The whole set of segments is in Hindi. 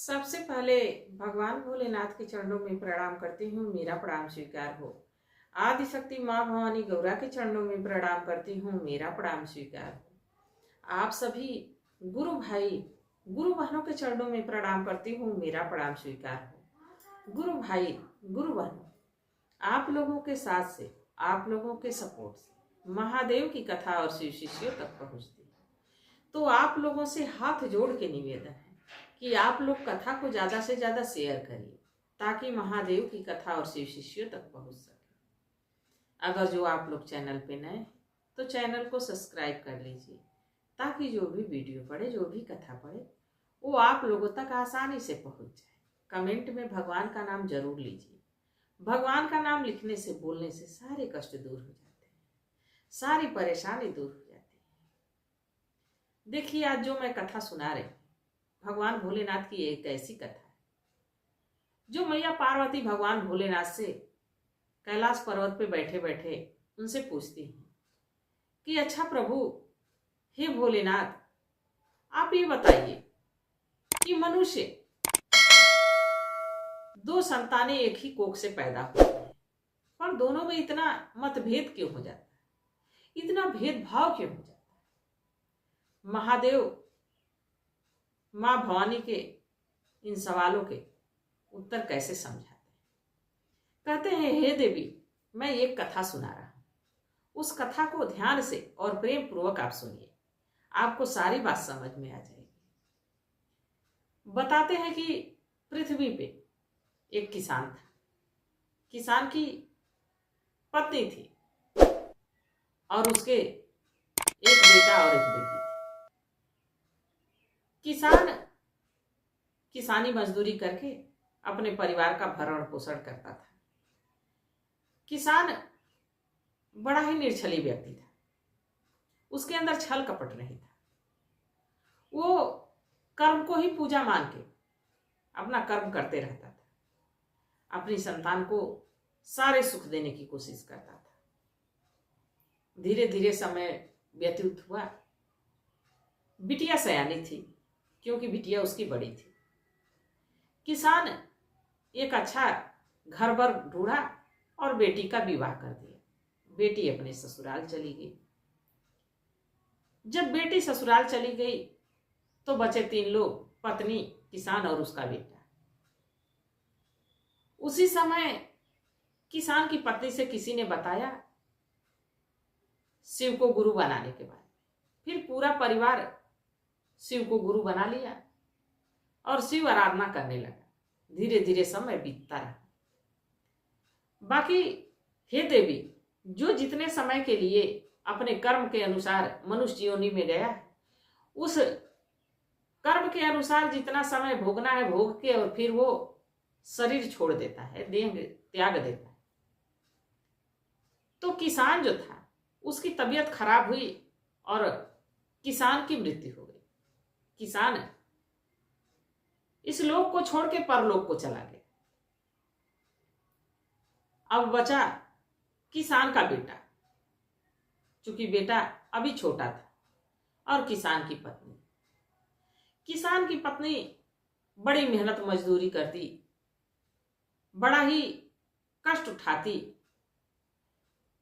सबसे पहले भगवान भोलेनाथ के चरणों में प्रणाम करती हूँ, मेरा प्रणाम स्वीकार हो। आदिशक्ति माँ भवानी गौरा के चरणों में प्रणाम करती हूँ, मेरा प्रणाम स्वीकार हो। आप सभी गुरु भाई गुरु बहनों के चरणों में प्रणाम करती हूँ, मेरा प्रणाम स्वीकार हो। गुरु भाई गुरु बहनों, आप लोगों के साथ से, आप लोगों के सपोर्ट से महादेव की कथा और शिव शिष्यों तक पहुँचती है। तो आप लोगों से हाथ जोड़ के निवेदन है कि आप लोग कथा को ज़्यादा से ज़्यादा शेयर करिए ताकि महादेव की कथा और शिव शिष्यों तक पहुंच सके। अगर जो आप लोग चैनल पे नए तो चैनल को सब्सक्राइब कर लीजिए ताकि जो भी वीडियो पड़े, जो भी कथा पड़े, वो आप लोगों तक आसानी से पहुंच जाए। कमेंट में भगवान का नाम जरूर लीजिए। भगवान का नाम लिखने से, बोलने से सारे कष्ट दूर हो जाते हैं, सारी परेशानी दूर हो जाती है। देखिए, आज जो मैं कथा सुना रही हूँ भगवान भोलेनाथ की एक ऐसी कथा है जो मैया पार्वती भगवान भोलेनाथ से कैलाश पर्वत पे बैठे बैठे उनसे पूछती हैं कि अच्छा प्रभु, हे भोलेनाथ, आप ये बताइए कि मनुष्य दो संतानें एक ही कोख से पैदा होती हैं, पर दोनों में इतना मतभेद क्यों हो जाता है, इतना भेदभाव क्यों हो जाता है? महादेव माँ भवानी के इन सवालों के उत्तर कैसे समझाते हैं? कहते हैं, हे देवी, मैं एक कथा सुना रहा हूं, उस कथा को ध्यान से और प्रेम पूर्वक आप सुनिए, आपको सारी बात समझ में आ जाएगी। बताते हैं कि पृथ्वी पे एक किसान था। किसान की पत्नी थी और उसके एक बेटा और एक बेटी थी। किसान किसानी मजदूरी करके अपने परिवार का भरण पोषण करता था। किसान बड़ा ही निर्छली व्यक्ति था, उसके अंदर छल कपट नहीं था। वो कर्म को ही पूजा मान के अपना कर्म करते रहता था, अपनी संतान को सारे सुख देने की कोशिश करता था। धीरे धीरे समय व्यतीत हुआ। बिटिया सयानी थी क्योंकि बिटिया उसकी बड़ी थी। किसान एक अच्छा घर बर ढूंढा और बेटी का विवाह कर दिया। बेटी अपने ससुराल चली गई। जब बेटी ससुराल चली गई तो बचे 3 लोग, पत्नी, किसान और उसका बेटा। उसी समय किसान की पत्नी से किसी ने बताया शिव को गुरु बनाने के बाद। फिर पूरा परिवार शिव को गुरु बना लिया और शिव आराधना करने लगा। धीरे धीरे समय बीतता रहा। बाकी हे देवी, जो जितने समय के लिए अपने कर्म के अनुसार मनुष्य योनि में गया, उस कर्म के अनुसार जितना समय भोगना है भोग के और फिर वो शरीर छोड़ देता है, देह त्याग देता है। तो किसान जो था उसकी तबीयत खराब हुई और किसान की मृत्यु हो गई। किसान इस लोक को छोड़ के परलोक को चला गया। अब बचा किसान का बेटा, चूंकि बेटा अभी छोटा था, और किसान की पत्नी। किसान की पत्नी बड़ी मेहनत मजदूरी करती, बड़ा ही कष्ट उठाती,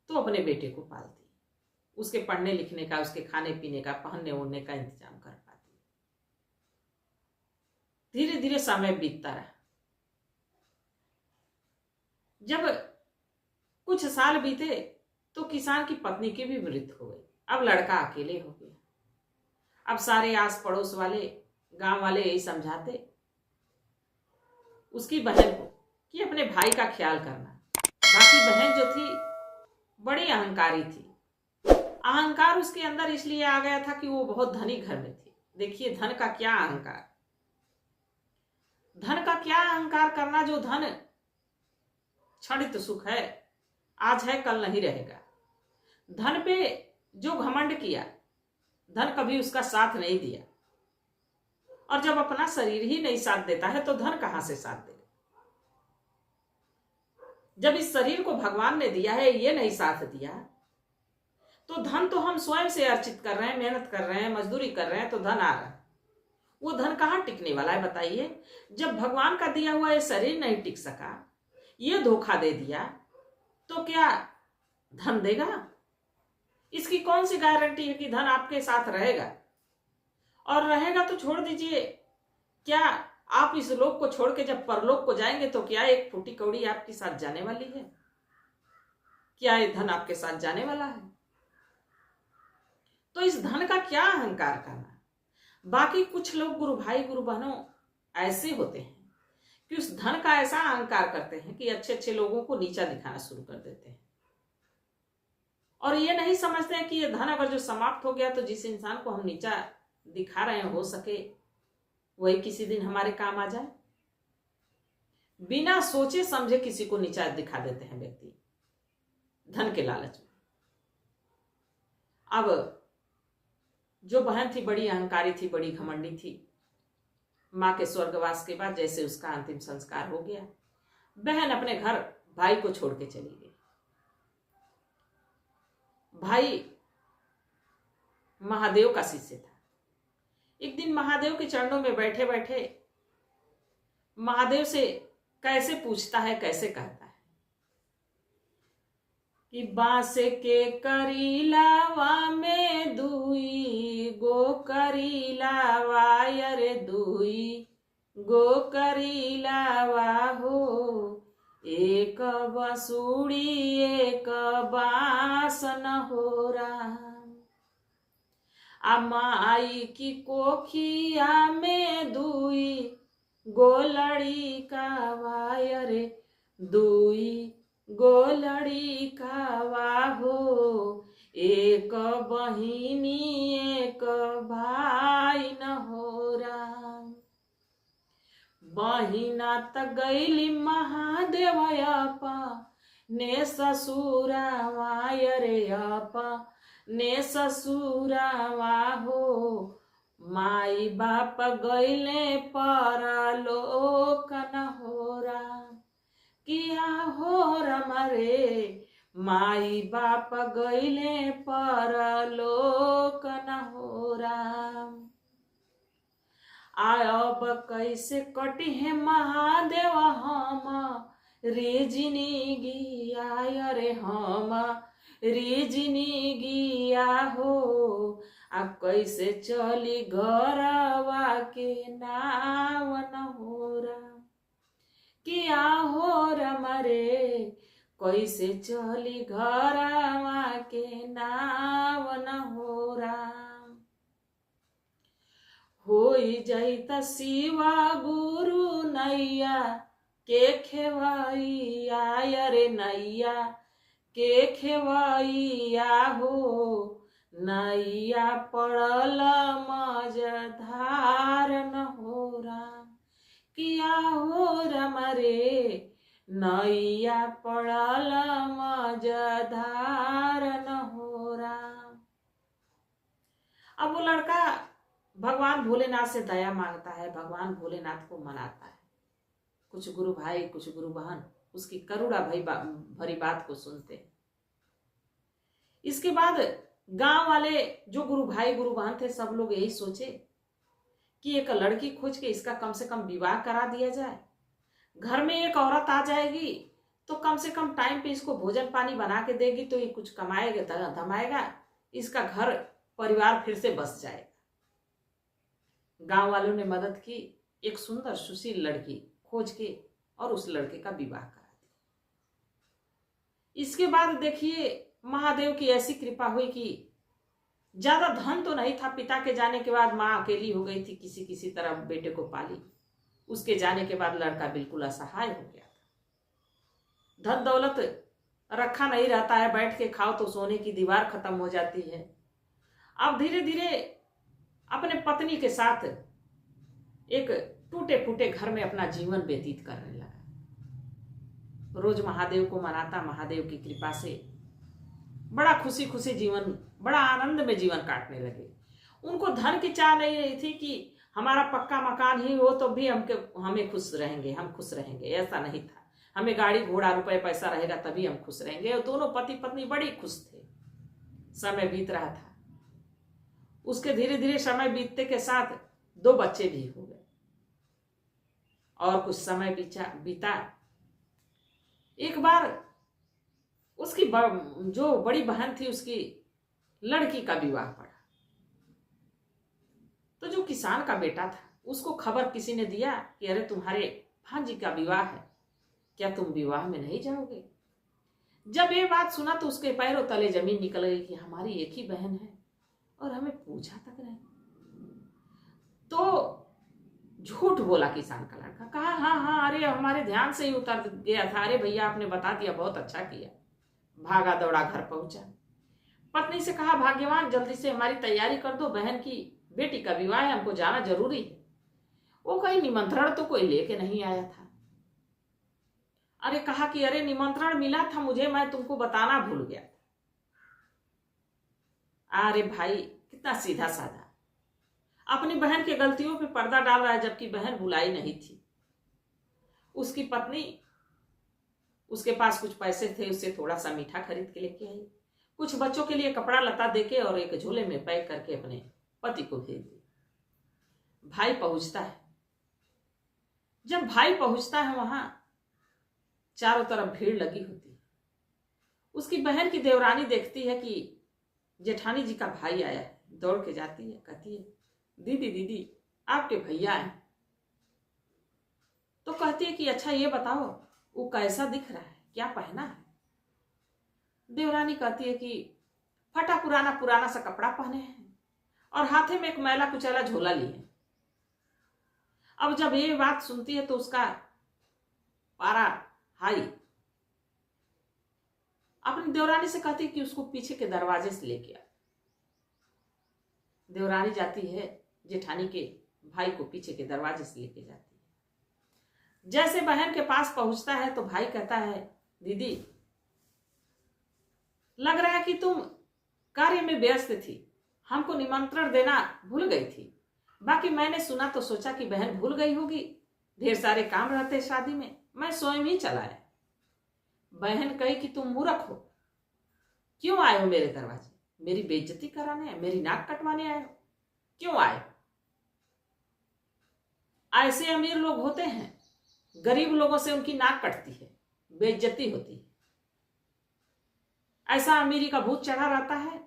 तो अपने बेटे को पालती, उसके पढ़ने लिखने का, उसके खाने पीने का, पहनने ओढ़ने का इंतजाम कर पाती। धीरे धीरे समय बीतता रहा। जब कुछ साल बीते तो किसान की पत्नी की भी मृत्यु हो गई। अब लड़का अकेले हो गया। अब सारे आस पड़ोस वाले, गांव वाले यही समझाते उसकी बहन को कि अपने भाई का ख्याल करना। बाकी बहन जो थी बड़ी अहंकारी थी। अहंकार उसके अंदर इसलिए आ गया था कि वो बहुत धनी घर में थी। देखिए, धन का क्या अहंकार, धन का क्या अहंकार करना। जो धन क्षणिक सुख है, आज है कल नहीं रहेगा। धन पे जो घमंड किया, धन कभी उसका साथ नहीं दिया। और जब अपना शरीर ही नहीं साथ देता है तो धन कहां से साथ देगा? जब इस शरीर को भगवान ने दिया है, ये नहीं साथ दिया, तो धन तो हम स्वयं से अर्जित कर रहे हैं, मेहनत कर रहे हैं, मजदूरी कर रहे हैं, तो धन आ रहा है। वो धन कहाँ टिकने वाला है बताइए। जब भगवान का दिया हुआ ये शरीर नहीं टिक सका, ये धोखा दे दिया, तो क्या धन देगा? इसकी कौन सी गारंटी है कि धन आपके साथ रहेगा? और रहेगा तो छोड़ दीजिए, क्या आप इस लोक को छोड़ के जब परलोक को जाएंगे तो क्या एक फूटी कौड़ी आपके साथ जाने वाली है? क्या ये धन आपके साथ जाने वाला है? तो इस धन का क्या अहंकार करना। बाकी कुछ लोग गुरु भाई गुरु बहनों ऐसे होते हैं कि उस धन का ऐसा अहंकार करते हैं कि अच्छे अच्छे लोगों को नीचा दिखाना शुरू कर देते हैं, और ये नहीं समझते हैं कि ये धन अगर जो समाप्त हो गया तो जिस इंसान को हम नीचा दिखा रहे हैं, हो सके वही किसी दिन हमारे काम आ जाए। बिना सोचे समझे किसी को नीचा दिखा देते हैं व्यक्ति धन के लालच में। अब जो बहन थी बड़ी अहंकारी थी, बड़ी घमंडी थी, मां के स्वर्गवास के बाद जैसे उसका अंतिम संस्कार हो गया, बहन अपने घर भाई को छोड़ के चली गई। भाई महादेव का शिष्य था। एक दिन महादेव के चरणों में बैठे बैठे महादेव से कैसे पूछता है, कैसे कहता है कि बांस के करीलावा में दुई गो करीलावा, अरे दुई गो करीलावा हो, एक बसुड़ी एक बांस न हो राम। माई की कोखिया में दुई गो लड़िकावा, अरे दुई गो लड़िकावा हो, एक बहिनी एक भाई न हो राम। बहिना त गईली महादेव अपा ने ससुरावा, अरे अपा ने ससुरावा हो, माई बाप गईले परलोक न हो राम। किया हो रमरे माई बाप गईले परलोक न हो राम। अब कैसे कटी है महादेव हम रीजनी गिया, अरे हम रीजनी गिया हो, आ कैसे चली घरवा के नाव न हो राम। किया हो रमरे कैसे चली घरवा के नाव न हो राम। होई जैत शिवा गुरु नैया के खेवैया, अरे नैया के खेवैया हो, नैया पड़ल मझधार न हो राम। किया हो रमरे नैया पड़ल मझधार न हो राम। अब वो लड़का भगवान भोलेनाथ से दया मांगता है, भगवान भोलेनाथ को मनाता है। कुछ गुरु भाई कुछ गुरु बहन उसकी करुणा भरी बात को सुनते हैं। इसके बाद गांव वाले जो गुरु भाई गुरु बहन थे सब लोग यही सोचे कि एक लड़की खोज के इसका कम से कम विवाह करा दिया जाए। घर में एक औरत आ जाएगी तो कम से कम टाइम पे इसको भोजन पानी बना के देगी तो ये कुछ कमाएगा धमाएगा, इसका घर परिवार फिर से बस जाएगा। गांव वालों ने मदद की, एक सुंदर सुशील लड़की खोज के और उस लड़के का विवाह करा दिया। इसके बाद देखिए महादेव की ऐसी कृपा हुई कि ज्यादा धन तो नहीं था। पिता के जाने के बाद माँ अकेली हो गई थी, किसी तरह बेटे को पाली। उसके जाने के बाद लड़का बिल्कुल असहाय हो गया था। धन दौलत रखा नहीं रहता है, बैठ के खाओ तो सोने की दीवार खत्म हो जाती है। अब धीरे धीरे अपने पत्नी के साथ एक टूटे फूटे घर में अपना जीवन व्यतीत करने लगा। रोज महादेव को मनाता, महादेव की कृपा से बड़ा खुशी खुशी जीवन, बड़ा आनंद में जीवन काटने लगे। उनको धन की चाह नहीं रही थी कि हमारा पक्का मकान ही हो तो भी हमें खुश रहेंगे, हम खुश रहेंगे, ऐसा नहीं था। हमें गाड़ी घोड़ा रुपए पैसा रहेगा तभी हम खुश रहेंगे। और दोनों पति पत्नी बड़ी खुश थे। समय बीत रहा था। उसके धीरे धीरे समय बीतते के साथ 2 बच्चे भी हो गए और कुछ समय बीता। एक बार उसकी जो बड़ी बहन थी उसकी लड़की का विवाह पड़ा। तो जो किसान का बेटा था उसको खबर किसी ने दिया कि अरे तुम्हारे भांजी का विवाह है, क्या तुम विवाह में नहीं जाओगे? जब ये बात सुना तो उसके पैरों तले जमीन निकल गई कि हमारी एक ही बहन है और हमें पूछा तक नहीं। तो झूठ बोला किसान का लड़का, कहा हाँ हाँ अरे हमारे ध्यान से ही उतर गया था, अरे भैया आपने बता दिया, बहुत अच्छा किया। भागा दौड़ा घर पहुंचा। पत्नी से कहा भाग्यवान जल्दी से हमारी तैयारी कर दो, बहन की बेटी का विवाह है, हमको जाना जरूरी है। वो कहीं निमंत्रण तो कोई लेके नहीं आया था। अरे कहा कि अरे निमंत्रण मिला था मुझे, मैं तुमको बताना भूल गया था। अरे भाई कितना सीधा साधा, अपनी बहन की गलतियों पे पर्दा डाल रहा है, जबकि बहन बुलाई नहीं थी। उसकी पत्नी उसके पास कुछ पैसे थे, उससे थोड़ा सा मीठा खरीद के लेके आई, कुछ बच्चों के लिए कपड़ा लता देके और एक झोले में पैक करके अपने पति को भेज दी। भाई पहुंचता है। जब भाई पहुंचता है वहां चारों तरफ भीड़ लगी होती है। उसकी बहन की देवरानी देखती है कि जेठानी जी का भाई आया है, दौड़ के जाती है, कहती है दीदी दीदी आपके भैया हैं। तो कहती है कि अच्छा ये बताओ वो कैसा दिख रहा है, क्या पहना है? देवरानी कहती है कि फटा पुराना सा कपड़ा पहने हैं और हाथे में एक मैला कुचैला झोला लिए। अब जब ये बात सुनती है तो उसका पारा हाई अपनी देवरानी से कहती है कि उसको पीछे के दरवाजे से लेके आ। देवरानी जाती है, जेठानी के भाई को पीछे के दरवाजे से लेके जाती है। जैसे बहन के पास पहुंचता है तो भाई कहता है दीदी लग रहा है कि तुम कार्य में व्यस्त थी, हमको निमंत्रण देना भूल गई थी। बाकी मैंने सुना तो सोचा कि बहन भूल गई होगी, ढेर सारे काम रहते शादी में, मैं स्वयं ही चला आया। बहन कही कि तुम मूर्ख हो, क्यों आए हो मेरे दरवाजे? मेरी बेइज्जती कराने, मेरी नाक कटवाने आए हो? क्यों आए हो? ऐसे अमीर लोग होते हैं, गरीब लोगों से उनकी नाक कटती है, बेइज्जती होती है। ऐसा अमीरी का भूत चढ़ा रहता है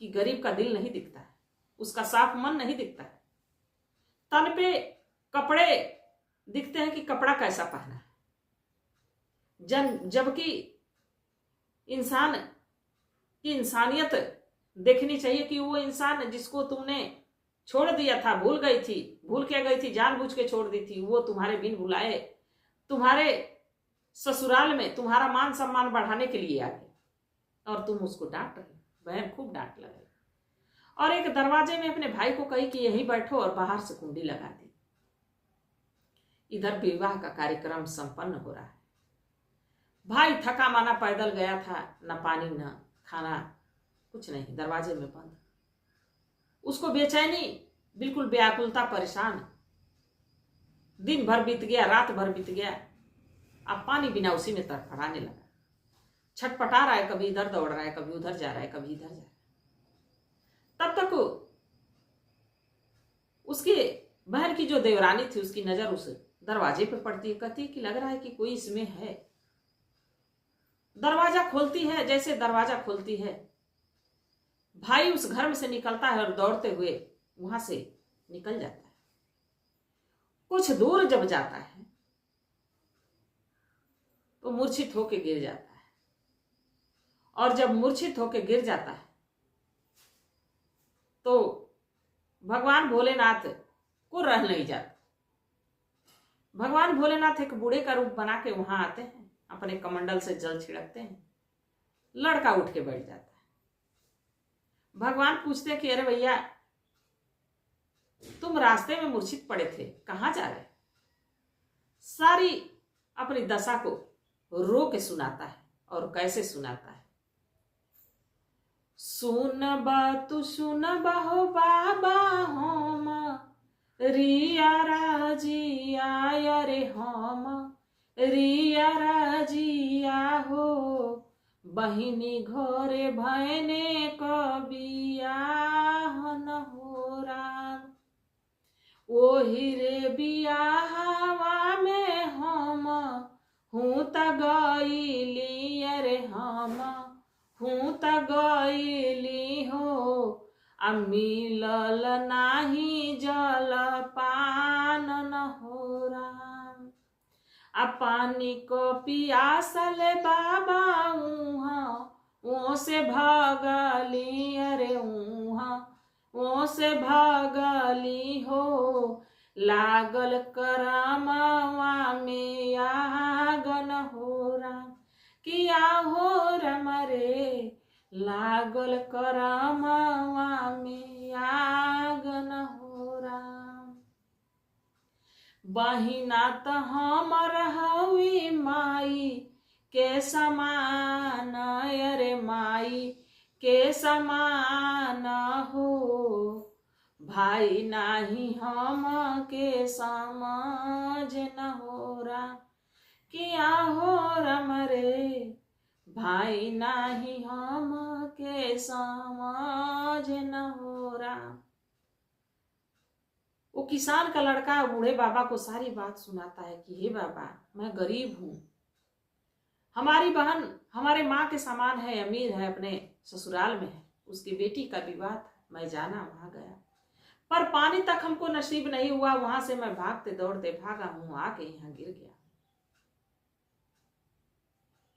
कि गरीब का दिल नहीं दिखता है, उसका साफ मन नहीं दिखता है। तन पे कपड़े दिखते हैं कि कपड़ा कैसा पहना है, जबकि इंसान की इंसानियत देखनी चाहिए कि वो इंसान जिसको तुमने छोड़ दिया था, भूल के गई थी, जानबूझ के छोड़ दी थी, वो तुम्हारे बिन बुलाए तुम्हारे ससुराल में तुम्हारा मान सम्मान बढ़ाने के लिए आ गए और तुम उसको डांट रहे। बहन खूब डांट लगाई और एक दरवाजे में अपने भाई को कही कि यहीं बैठो और बाहर से कुंडी लगा दी। इधर विवाह का कार्यक्रम संपन्न हो रहा है। भाई थका माना पैदल गया था, न पानी न खाना, कुछ नहीं, दरवाजे में बंद। उसको बेचैनी, बिल्कुल व्याकुलता, परेशान। दिन भर बीत गया, रात भर बीत गया, अब पानी बिना उसी में तड़फड़ाने लगा, छटपटा रहा है, कभी इधर दौड़ रहा है, कभी उधर जा रहा है, कभी इधर जा रहा है। तब तक उसकी बहन की जो देवरानी थी उसकी नजर उस दरवाजे पर पड़ती है, कहती है कि लग रहा है कि कोई इसमें है। दरवाजा खोलती है, जैसे दरवाजा खोलती है भाई उस घर में से निकलता है और दौड़ते हुए वहां से निकल जाता है। कुछ दूर जब जाता है तो मूर्छित होकर गिर जाता है और जब मूर्छित होकर गिर जाता है तो भगवान भोलेनाथ को रह नहीं जाता। भगवान भोलेनाथ एक बूढ़े का रूप बना के वहां आते हैं, अपने कमंडल से जल छिड़कते हैं, लड़का उठ के बैठ जाता है। भगवान पूछते हैं कि अरे भैया तुम रास्ते में मूर्छित पड़े थे, कहां जा रहे? सारी अपनी दशा को रो के सुनाता है और कैसे सुनाता है। सुन बहो बाबा हम रिया राजी आया रे, हम रिया राजी आहो, बहिनी घरे भयने कबिया न हो राम। ओही रे बियाहवा में हम हूँ त गईली, अरे हम हूँ त गईली हो, आ मिलल नाही जल पान न हो राम। आ पानी को पियासल बाबा वो से भागली, अरे वो से भागली हो, लागल करमवा में आगन हो राम। किया हो राम रे, लागल करमवा में आगन हो राम। बहिना त हमर हवी माई के समान, अरे माई के समान हो, भाई नाही हम के समझ न हो राम। किया हो राम रे, भाई नाही हम के समझ न हो राम। वो किसान का लड़का बूढ़े बाबा को सारी बात सुनाता है कि हे बाबा, मैं गरीब हूं, हमारी बहन हमारे माँ के समान है, अमीर है, अपने ससुराल में है, उसकी बेटी का विवाह था, मैं जाना वहां गया, पर पानी तक हमको नसीब नहीं हुआ, वहां से मैं भागते दौड़ते भागा हूं, आके यहाँ गिर गया।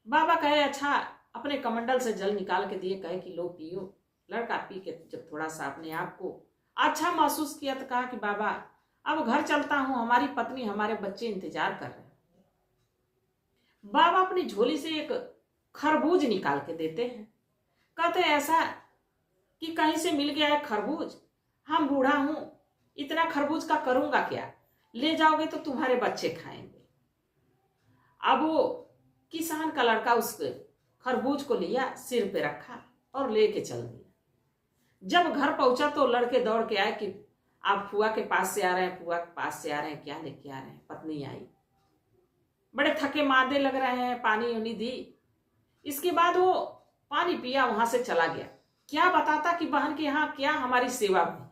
बाबा कहे अच्छा, अपने कमंडल से जल निकाल के दिए, कहे कि लो पियो। लड़का पी के जब थोड़ा सा अपने आप को अच्छा महसूस किया तो कहा कि बाबा अब घर चलता हूं, हमारी पत्नी हमारे बच्चे इंतजार कर रहे हैं। बाबा अपनी झोली से एक खरबूज निकाल के देते हैं, कहते ऐसा कि कहीं से मिल गया है खरबूज, हम बूढ़ा हूं, इतना खरबूज का करूंगा क्या, ले जाओगे तो तुम्हारे बच्चे खाएंगे। अब वो किसान का लड़का उस खरबूज को लिया, सिर पे रखा और लेके चल दिया। जब घर पहुंचा तो लड़के दौड़ के आए कि आप फुआ के पास से आ रहे हैं, फुआ के पास से आ रहे हैं, क्या लेके आ रहे हैं। पत्नी आई, बड़े थके मादे लग रहे हैं, पानी उनी दी। इसके बाद वो पानी पिया, वहां से चला गया। क्या बताता कि बहन के यहाँ क्या हमारी सेवा हुई,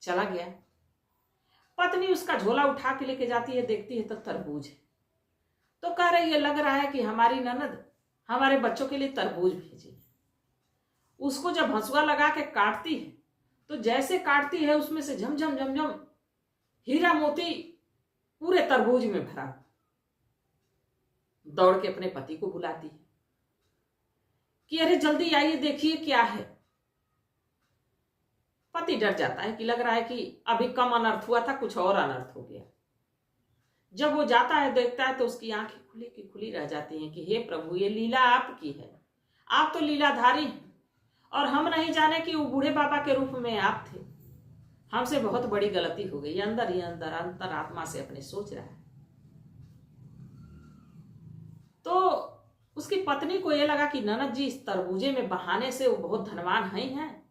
चला गया। पत्नी उसका झोला उठा के लेके जाती है, देखती है तो तरबूज है, तो कह रही है लग रहा है कि हमारी ननद हमारे बच्चों के लिए तरबूज भेजी। उसको जब हंसुआ लगा के काटती है तो जैसे काटती है उसमें से झमझम झमझम हीरा मोती पूरे तरबूज में भरा। दौड़ के अपने पति को बुलाती है कि अरे जल्दी आइए, देखिए क्या है। पति डर जाता है कि लग रहा है कि अभी कम अनर्थ हुआ था, कुछ और अनर्थ हो गया। जब वो जाता है देखता है तो उसकी आंखें खुली की खुली रह जाती हैं कि हे प्रभु, ये लीला आपकी है, आप तो लीलाधारी हैं, और हम नहीं जाने कि वो बूढ़े बाबा के रूप में आप थे। हमसे बहुत बड़ी गलती हो गई। अंदर ही अंदर अंतरात्मा से अपने सोच रहा है। तो उसकी पत्नी को यह लगा कि ननद जी इस तरबूजे में बहाने से वो बहुत धनवान हैं,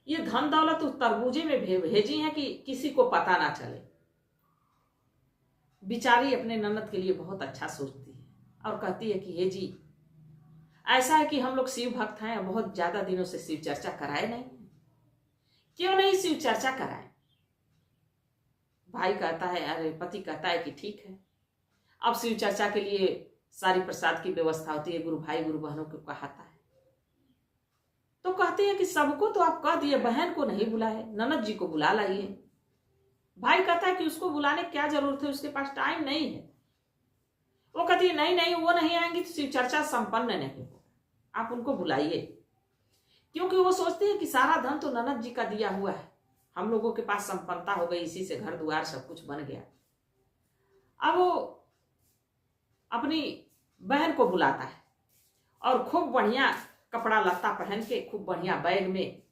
ये धन दौलत उस तरबूजे में भेजी है कि किसी को पता ना चले। बिचारी अपने ननद के लिए बहुत अच्छा सोचती है और कहती है कि ये जी, ऐसा है कि हम लोग शिव भक्त हैं, बहुत ज्यादा दिनों से शिव चर्चा कराए नहीं, क्यों नहीं शिव चर्चा कराए। भाई कहता है, अरे पति कहता है कि ठीक है। अब शिव चर्चा के लिए सारी प्रसाद की व्यवस्था होती है, गुरु भाई गुरु बहनों को कहता है। तो कहते हैं कि सबको तो आप कह दिए, बहन को नहीं बुलाए, ननद जी को बुला लाइए। भाई कहता है कि उसको बुलाने क्या जरूरत है, उसके पास टाइम नहीं है। वो कहती है नहीं नहीं, वो नहीं आएंगी तो शिव चर्चा संपन्न नहीं हो, आप उनको बुलाइए। क्योंकि वो सोचती है कि सारा धन तो ननद जी का दिया हुआ है, हम लोगों के पास संपन्नता हो गई, इसी से घर द्वार सब कुछ बन गया। अब वो अपनी बहन को बुलाता है और खूब बढ़िया कपड़ा लत्ता पहन के, खूब बढ़िया बैग में,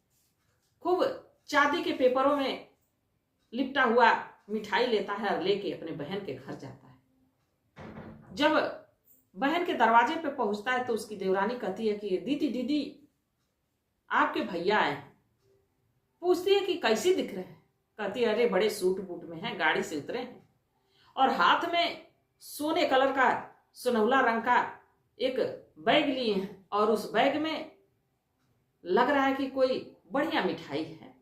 खूब चांदी के पेपरों में लिपटा हुआ मिठाई लेता है और लेके अपने बहन के घर जाता है। जब बहन के दरवाजे पे पहुंचता है तो उसकी देवरानी कहती है कि दीदी दीदी, आपके भैया आए हैं। पूछती है कि कैसी दिख रहे हैं। कहती है अरे बड़े सूट बूट में हैं, गाड़ी से उतरे हैं और हाथ में सोने कलर का सुनहला रंग का एक बैग लिए हैं और उस बैग में लग रहा है कि कोई बढ़िया मिठाई है।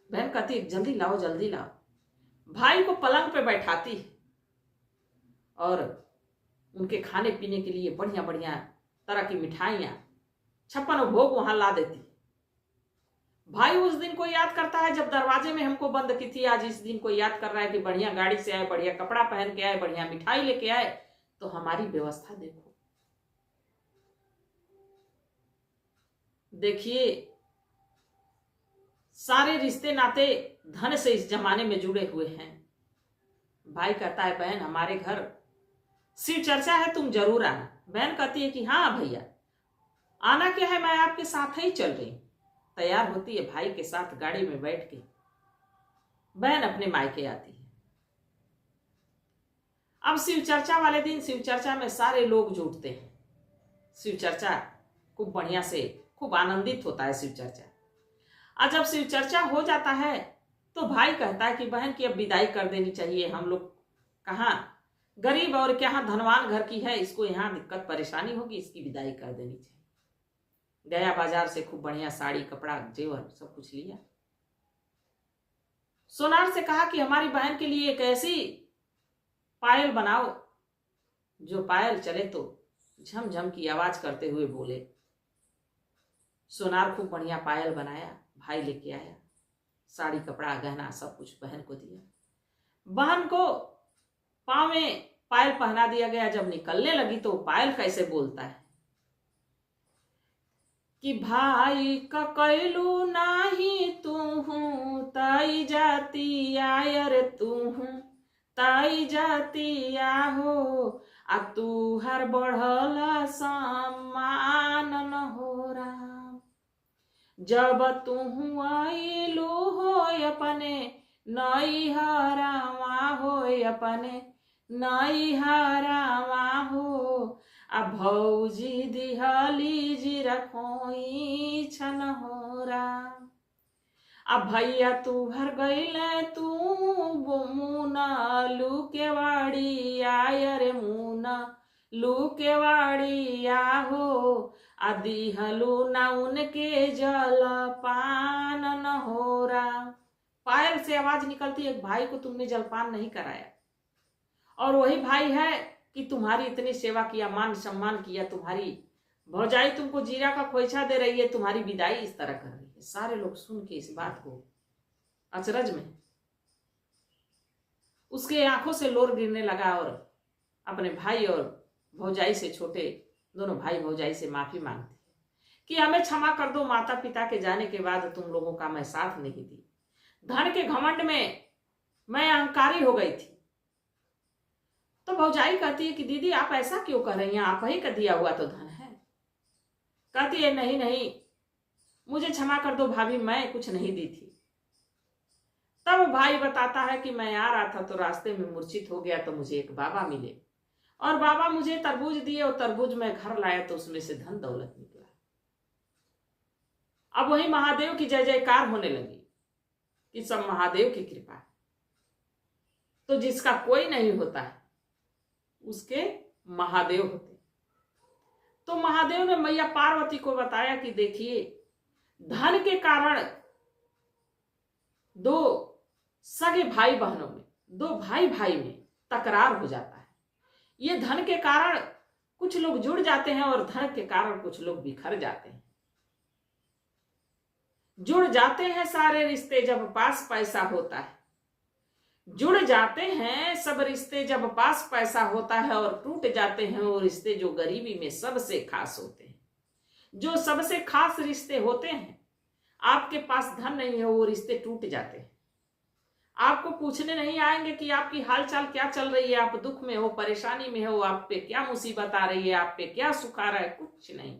बहन कहती है जल्दी लाओ जल्दी लाओ। भाई को पलंग पे बैठाती है और उनके खाने पीने के लिए बढ़िया बढ़िया तरह की मिठाइयां 56 भोग वहां ला देती। भाई उस दिन को याद करता है जब दरवाजे में हमको बंद की थी, आज इस दिन को याद कर रहा है कि बढ़िया गाड़ी से आए, बढ़िया कपड़ा पहन के आए, बढ़िया मिठाई लेके आए। तो हमारी व्यवस्था देखो। देखिए, सारे रिश्ते नाते धन से इस जमाने में जुड़े हुए हैं। भाई कहता है बहन हमारे घर शिव चर्चा है, तुम जरूर आना। बहन कहती है कि हाँ भैया, आना क्या है, मैं आपके साथ ही चल रही हूं। तैयार होती है, भाई के साथ गाड़ी में बैठ के बहन अपने मायके आती है। अब शिव चर्चा वाले दिन शिव चर्चा में सारे लोग जुटते हैं। शिव चर्चा खूब बढ़िया से खूब आनंदित होता है शिव चर्चा। आज जब शिव चर्चा हो जाता है तो भाई कहता है कि बहन की अब विदाई कर देनी चाहिए। हम लोग कहाँ गरीब और क्या धनवान घर की है, इसको यहाँ दिक्कत परेशानी होगी, इसकी विदाई कर देनी चाहिए। गया बाजार से खूब बढ़िया साड़ी कपड़ा जेवर सब कुछ लिया। सोनार से कहा कि हमारी बहन के लिए एक ऐसी पायल बनाओ जो पायल चले तो झमझम की आवाज करते हुए बोले। सोनार खूब बढ़िया पायल बनाया, भाई लेके आया, साड़ी कपड़ा गहना सब कुछ बहन को दिया। बहन को पाँव में पायल पहना दिया गया। जब निकलने लगी तो पायल कैसे बोलता है कि भाई का कैलू नाही तू ताई जाती आयर तू ताई जाती आहो आ तू हर बढ़ल सम्मान न हो राम। जब तू आइलू हो अपने नई हरावा हो अपने नई हरावा हो आ भौजी दिहली जी रखोई छन हो राम। आ भैया तू भर गईले तू मुना लू के वाड़ी आयर मुना लू के वाड़ी आहो आ दिहलू ना उनके जल पान न हो राम। पायल से आवाज निकलती है, भाई को तुमने जलपान नहीं कराया। और वही भाई है कि तुम्हारी इतनी सेवा किया, मान सम्मान किया, तुम्हारी भौजाई तुमको जीरा का खोइछा दे रही है, तुम्हारी विदाई इस तरह कर रही है। सारे लोग सुन के इस बात को अचरज में उसके आंखों से लोर गिरने लगा और अपने भाई और भौजाई से, छोटे दोनों भाई भौजाई से माफी मांगते कि हमें क्षमा कर दो, माता पिता के जाने के बाद तुम लोगों का मैं साथ नहीं दी। धन के घमंड में मैं अहंकारी हो गई थी। तो भौजाई कहती है कि दीदी आप ऐसा क्यों कर रही हैं, आप ही का दिया हुआ तो धन है। कहती है नहीं नहीं मुझे क्षमा कर दो भाभी, मैं कुछ नहीं दी थी। तब भाई बताता है कि मैं आ रहा था तो रास्ते में मूर्छित हो गया, तो मुझे एक बाबा मिले और बाबा मुझे तरबूज दिए और तरबूज मैं घर लाया तो उसमें से धन दौलत निकला। अब वही महादेव की जय जयकार होने लगी कि सब महादेव की कृपा है। तो जिसका कोई नहीं होता है उसके महादेव होते। तो महादेव ने मैया पार्वती को बताया कि देखिए धन के कारण दो सगे भाई बहनों में, दो भाई भाई में तकरार हो जाता है। ये धन के कारण कुछ लोग जुड़ जाते हैं और धन के कारण कुछ लोग बिखर जाते हैं। जुड़ जाते हैं सारे रिश्ते जब पास पैसा होता है, जुड़ जाते हैं सब रिश्ते जब पास पैसा होता है, और टूट जाते हैं वो रिश्ते जो गरीबी में सबसे खास होते हैं। जो सबसे खास रिश्ते होते हैं, आपके पास धन नहीं है वो रिश्ते टूट जाते हैं। आपको पूछने नहीं आएंगे कि आपकी हालचाल क्या चल रही है, आप दुख में हो, परेशानी में हो, आप पे क्या मुसीबत आ रही है, आप पे क्या सुख आ रहा है, कुछ नहीं,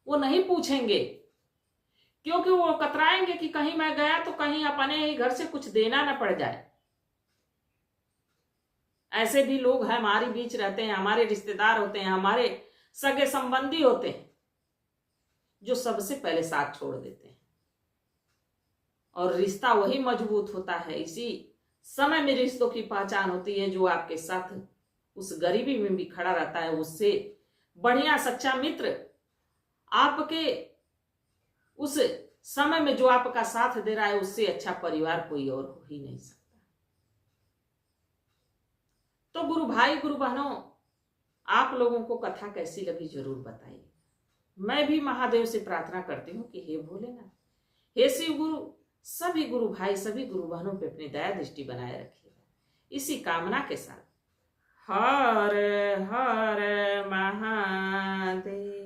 वो नहीं पूछेंगे। क्योंकि वो कतराएंगे कि कहीं मैं गया तो कहीं अपने ही घर से कुछ देना ना पड़ जाए। ऐसे भी लोग हैं, हमारे बीच रहते हैं, हमारे रिश्तेदार होते हैं, हमारे सगे संबंधी होते हैं, जो सबसे पहले साथ छोड़ देते हैं और रिश्ता वही मजबूत होता है। इसी समय में रिश्तों की पहचान होती है जो आपके साथ उस गरीबी में भी खड़ा रहता है। उससे बढ़िया सच्चा मित्र आपके उस समय में जो आपका साथ दे रहा है, उससे अच्छा परिवार कोई और हो ही नहीं सकता। तो गुरु भाई गुरु बहनों, आप लोगों को कथा कैसी लगी जरूर बताइए। मैं भी महादेव से प्रार्थना करती हूँ कि हे भोलेनाथ, हे शिव गुरु, सभी गुरु भाई सभी गुरु बहनों पे अपनी दया दृष्टि बनाए रखिएगा। इसी कामना के साथ हर हर महादेव।